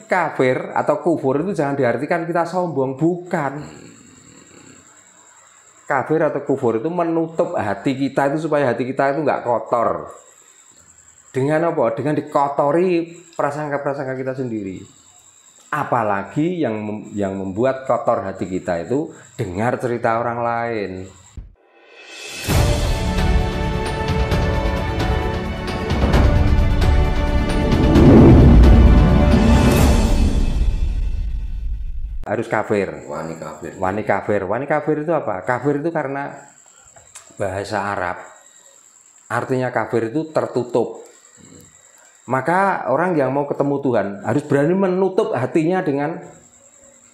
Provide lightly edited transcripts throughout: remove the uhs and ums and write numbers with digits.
kafir atau kufur itu jangan diartikan kita sombong, bukan. Kafir atau kufur itu menutup hati kita itu supaya hati kita itu nggak kotor. Dengan apa? Dengan dikotori prasangka-prasangka kita sendiri. Apalagi yang membuat kotor hati kita itu dengar cerita orang lain. Harus kafir. Wani kafir. Wani kafir. Wani kafir itu apa? Kafir itu karena bahasa Arab. Artinya kafir itu tertutup. Maka orang yang mau ketemu Tuhan harus berani menutup hatinya dengan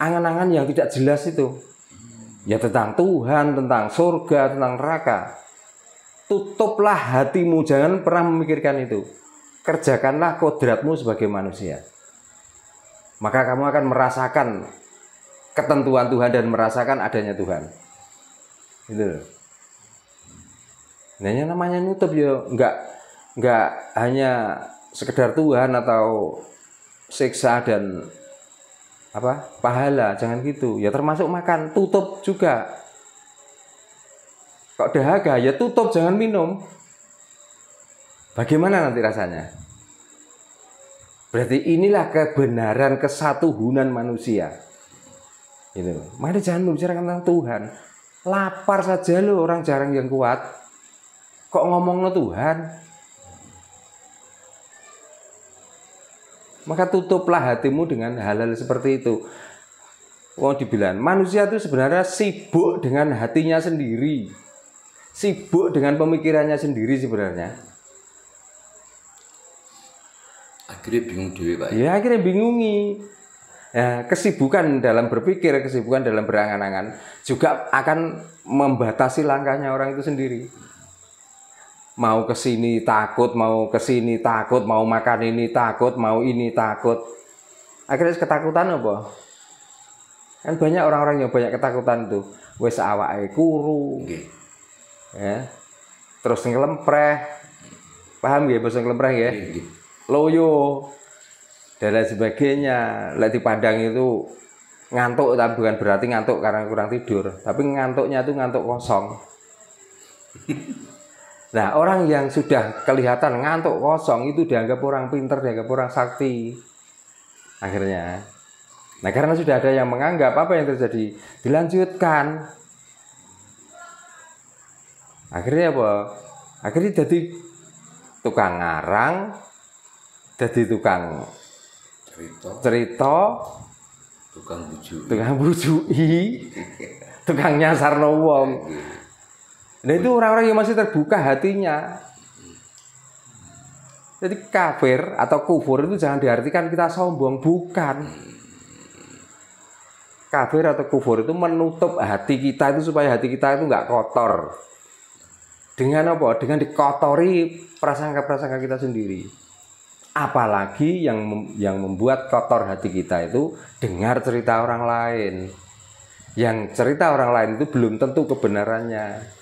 angan-angan yang tidak jelas itu. Ya tentang Tuhan, tentang surga, tentang neraka. Tutuplah hatimu, jangan pernah memikirkan itu. Kerjakanlah kodratmu sebagai manusia. Maka kamu akan merasakan ketentuan Tuhan dan merasakan adanya Tuhan. Gitu. Nah, yang namanya nutup ya enggak hanya sekedar Tuhan atau siksa dan pahala, jangan gitu. Ya termasuk makan, tutup juga. Kok dahaga ya tutup, jangan minum. Bagaimana nanti rasanya? Berarti inilah kebenaran kesatuhunan manusia. Gitu. Mari jangan membicarakan tentang Tuhan. Lapar saja loh orang jarang yang kuat. Kok ngomongnya Tuhan? Maka tutuplah hatimu dengan hal-hal seperti itu. Wong dibilang manusia itu sebenarnya sibuk dengan hatinya sendiri. Sibuk dengan pemikirannya sendiri sebenarnya. Akhirnya bingung dewe, Pak. Ya akhirnya bingungi. Ya, kesibukan dalam berpikir, kesibukan dalam berangan-angan juga akan membatasi langkahnya orang itu sendiri. Mau ke sini takut, mau ke sini takut, mau makan ini takut, mau ini takut. Akhirnya ketakutan apa? Kan banyak orang-orang yang banyak ketakutan tuh. Wes awake kuru. Ya. Terus ngelempreh. Paham ya bahasa ngelempreh ya? Loyo dan lain sebagainya. Lek dipandang itu ngantuk, tapi bukan berarti ngantuk karena kurang tidur, tapi ngantuknya itu ngantuk kosong. Nah, orang yang sudah kelihatan ngantuk kosong itu dianggap orang pinter, dianggap orang sakti. Akhirnya. Nah, karena sudah ada yang menganggap, apa yang terjadi? Dilanjutkan. Akhirnya apa? Akhirnya jadi tukang ngarang, jadi tukang cerita, tukang bujui, tukang nyasar wong. Nah itu orang-orang yang masih terbuka hatinya. Jadi kafir atau kufur itu jangan diartikan kita sombong, bukan. Kafir atau kufur itu menutup hati kita itu supaya hati kita itu nggak kotor. Dengan apa? Dengan dikotori prasangka-prasangka kita sendiri. Apalagi yang membuat kotor hati kita itu dengar cerita orang lain. Yang cerita orang lain itu belum tentu kebenarannya.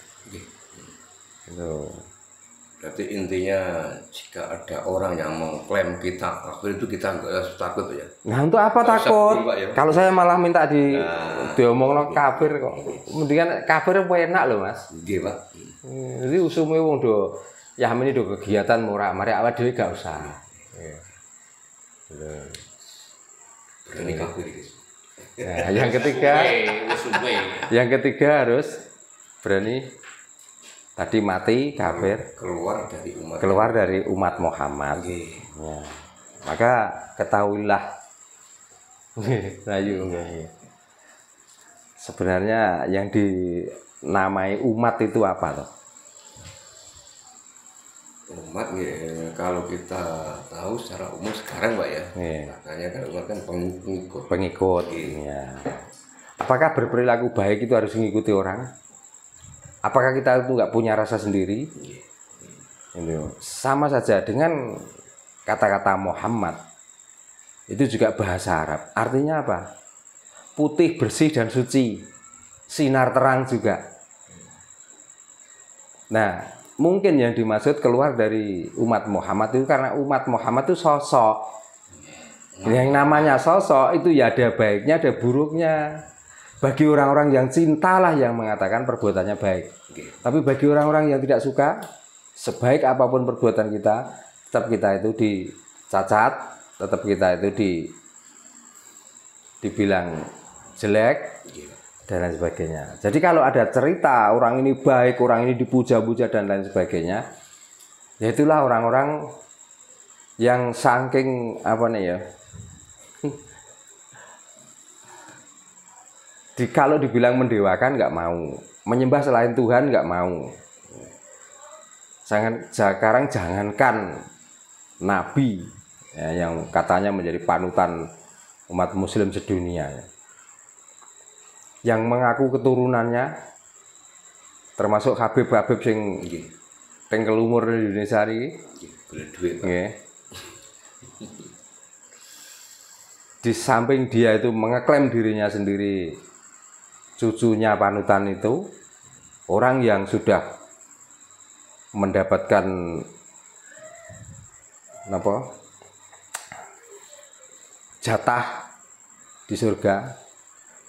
Gitu. Berarti intinya jika ada orang yang mengklaim kita kafir itu kita nggak takut ya. Nah untuk apa takut? Pak, ya? Kalau saya malah minta diomongno kafir kok. Mendingan kafir apa enak loh Mas. Nggih, Pak. Jadi usume wong do yamene do kegiatan murah, mari awak dhewe gak usah. Berani kafir guys. Nah, yang ketiga harus berani tadi mati kafir, keluar dari umat Muhammad. Ya. Maka ketahuilah, sebenarnya yang dinamai umat itu apa toh? Umat ya, kalau kita tahu secara umum sekarang Pak ya, makanya kan umat kan pengikut. Ya. Apakah berperilaku baik itu harus mengikuti orang? Apakah kita itu nggak punya rasa sendiri? Sama saja dengan kata-kata Muhammad itu juga bahasa Arab. Artinya apa? Putih, bersih dan suci, sinar terang juga. Nah, mungkin yang dimaksud keluar dari umat Muhammad itu karena umat Muhammad itu sosok. Yang namanya sosok itu ya ada baiknya, ada buruknya. Bagi orang-orang yang cintalah yang mengatakan perbuatannya baik. Tapi bagi orang-orang yang tidak suka, sebaik apapun perbuatan kita, tetap kita itu dicacat, tetap kita itu dibilang jelek dan lain sebagainya. Jadi kalau ada cerita orang ini baik, orang ini dipuja-puja dan lain sebagainya, ya itulah orang-orang yang saking apa nih ya, kalau dibilang mendewakan nggak mau, menyembah selain Tuhan nggak mau. Sekarang jangankan Nabi ya, yang katanya menjadi panutan umat Muslim sedunia, ya, yang mengaku keturunannya, termasuk Habib-Habib sing tengkel umur di Indonesia ini, di samping dia itu mengeklaim dirinya sendiri cucunya panutan itu, orang yang sudah mendapatkan jatah di surga,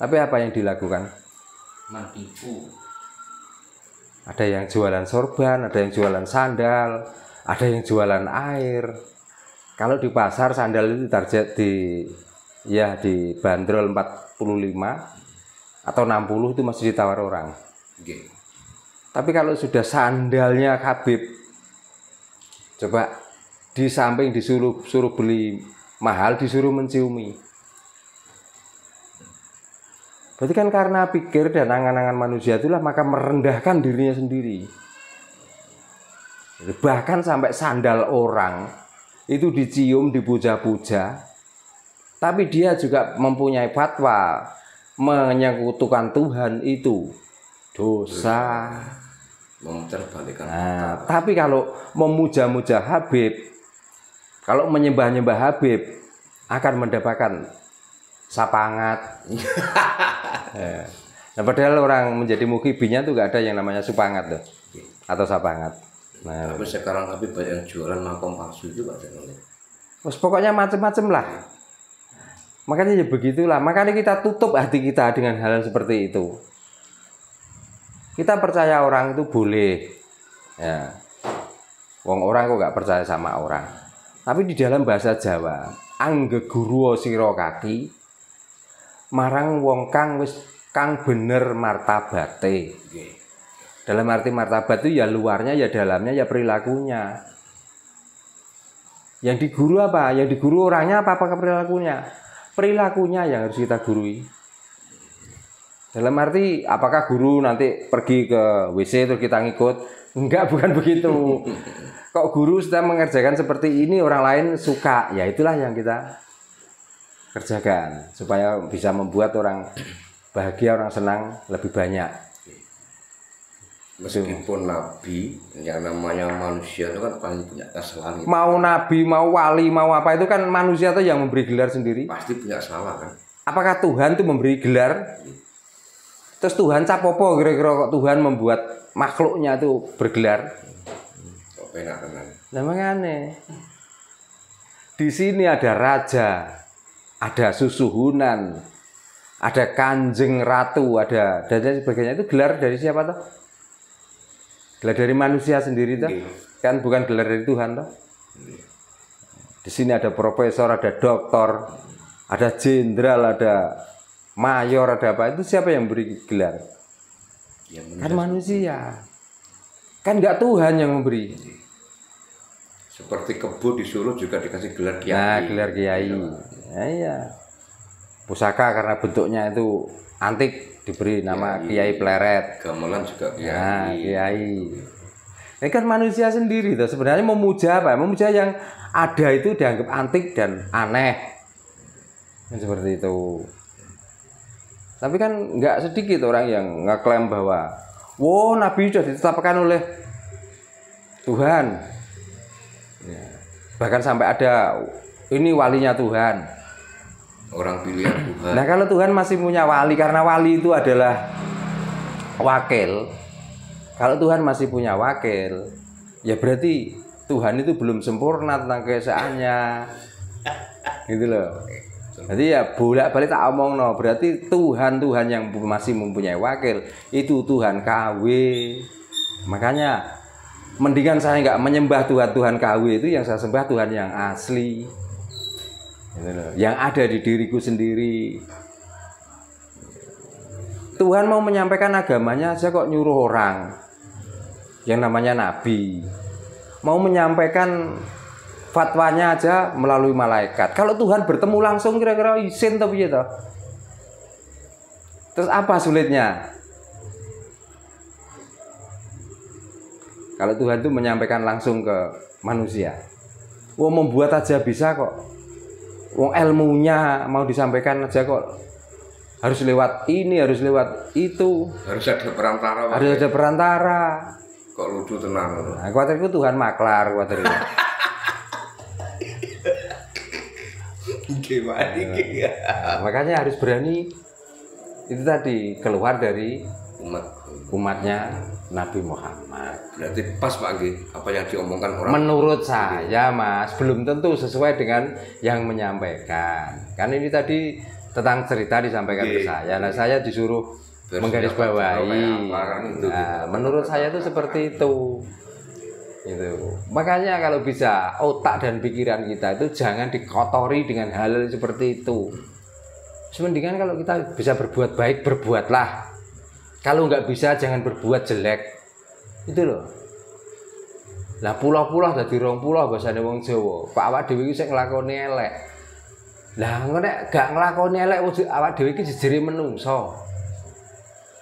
tapi apa yang dilakukan? Menipu. Ada yang jualan sorban, ada yang jualan sandal, ada yang jualan air. Kalau di pasar sandal itu target dibanderol 45 atau 60 itu masih ditawar orang. Tapi kalau sudah sandalnya Habib, coba di samping suruh beli mahal, disuruh menciumi. Berarti kan karena pikir dan angan-angan manusia itulah maka merendahkan dirinya sendiri. Bahkan sampai sandal orang itu dicium, dipuja-puja, tapi dia juga mempunyai fatwa menyekutukan Tuhan itu dosa. Nah, tapi kalau memuja-muja Habib, kalau menyembah-nyembah Habib, akan mendapatkan sapangat. Nah, padahal orang menjadi mukibinya tuh gak ada yang namanya supangat tuh, atau sapangat. Nah, tapi sekarang Habib banyak yang jualan makom palsu itu Pak. Terus pokoknya macam-macam lah. Makanya ya begitulah. Makanya kita tutup hati kita dengan hal seperti itu. Kita percaya orang itu boleh, ya. Wong orang kok gak percaya sama orang. Tapi di dalam bahasa Jawa, anggeguruo sira kaki, marang wong kang bener martabate. Dalam arti martabat itu ya luarnya, ya dalamnya, ya perilakunya. Yang diguru apa? Yang diguru orangnya apa perilakunya? Perilakunya yang harus kita gurui. Dalam arti apakah guru nanti pergi ke WC terus kita ngikut? Enggak, bukan begitu. Kok guru sudah mengerjakan seperti ini, orang lain suka, ya itulah yang kita kerjakan supaya bisa membuat orang bahagia, orang senang lebih banyak. Meskipun Nabi, yang namanya manusia itu kan paling punya kesalahan. Mau Nabi, mau wali, mau apa itu kan manusia tuh yang memberi gelar sendiri. Pasti punya salah kan. Apakah Tuhan tuh memberi gelar? Terus Tuhan capopo kira-kira kok Tuhan membuat makhluknya tuh bergelar? Kok enak tenan. Nah, makanya di sini ada raja, ada susuhunan, ada kanjeng ratu, ada dan sebagainya. Itu gelar dari siapa tuh? Gelar dari manusia sendiri tuh, kan bukan gelar dari Tuhan tuh. Di sini ada profesor, ada doktor, ada jenderal, ada mayor, ada apa? Itu siapa yang beri gelar? Kan manusia. Kan nggak Tuhan yang memberi. Seperti kebo di Solo juga dikasih gelar kiai. Nah, gelar kiai. Nah, iya. Pusaka karena bentuknya itu antik diberi nama Kiai Pleret. Gamelan juga kiai. Nah, kiai. Ini kan manusia sendiri tuh. Sebenarnya memuja apa? Memuja yang ada itu dianggap antik dan aneh. Seperti itu. Tapi kan nggak sedikit orang yang ngeklaim bahwa wow, Nabi sudah ditetapkan oleh Tuhan. Ya. Bahkan sampai ada ini walinya Tuhan. Orang pilihan Tuhan. Nah, kalau Tuhan masih punya wali, karena wali itu adalah wakil. Kalau Tuhan masih punya wakil, ya berarti Tuhan itu belum sempurna tentang keesaannya. Gitu loh. Jadi ya bolak-balik tak omong no, berarti Tuhan yang masih mempunyai wakil itu Tuhan KW. Makanya mendingan saya nggak menyembah Tuhan KW itu, yang saya sembah Tuhan yang asli, gitu loh, yang ada di diriku sendiri. Tuhan mau menyampaikan agamanya aja kok nyuruh orang yang namanya nabi, mau menyampaikan fatwanya aja melalui malaikat. Kalau Tuhan bertemu langsung kira-kira isin tapi ya toh. Terus apa sulitnya? Kalau Tuhan itu menyampaikan langsung ke manusia. Wong membuat aja bisa kok. Wong ilmunya mau disampaikan aja kok. Harus lewat ini, harus lewat itu. Harus ada perantara. Harus ada perantara. Kok lucu tenang. Nah, khawatirku Tuhan maklar, khawatirku. Makanya harus berani itu tadi keluar dari umatnya Nabi Muhammad. Berarti pas Pak G, apa yang diomongkan orang. Menurut saya Mas, belum tentu sesuai dengan yang menyampaikan. Kan ini tadi tentang cerita disampaikan ke saya. Nah, saya disuruh menggarisbawahi. Nah, menurut saya itu seperti itu. Itu. Makanya kalau bisa otak dan pikiran kita itu jangan dikotori dengan hal seperti itu. Mendingan kalau kita bisa berbuat baik, berbuatlah. Kalau nggak bisa jangan berbuat jelek. Itu loh. Lah pulau-pulau dadi rong pulau bahasane wong Jawa. Pak awak dhewe iki sing nglakoni elek. Lah nek gak nglakoni elek awak dhewe iki jejere menungso.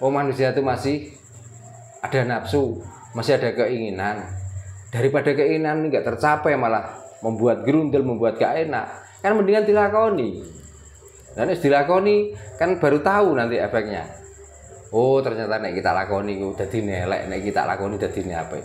Oh, manusia itu masih ada nafsu, masih ada keinginan. Daripada keinginan nggak tercapai malah membuat gerundel, membuat gak enak, kan mendingan dilakoni. Dan dilakoni kan baru tahu nanti efeknya. Oh, ternyata nek kita lakoni ku dadi elek, nek kita lakoni dadi apa?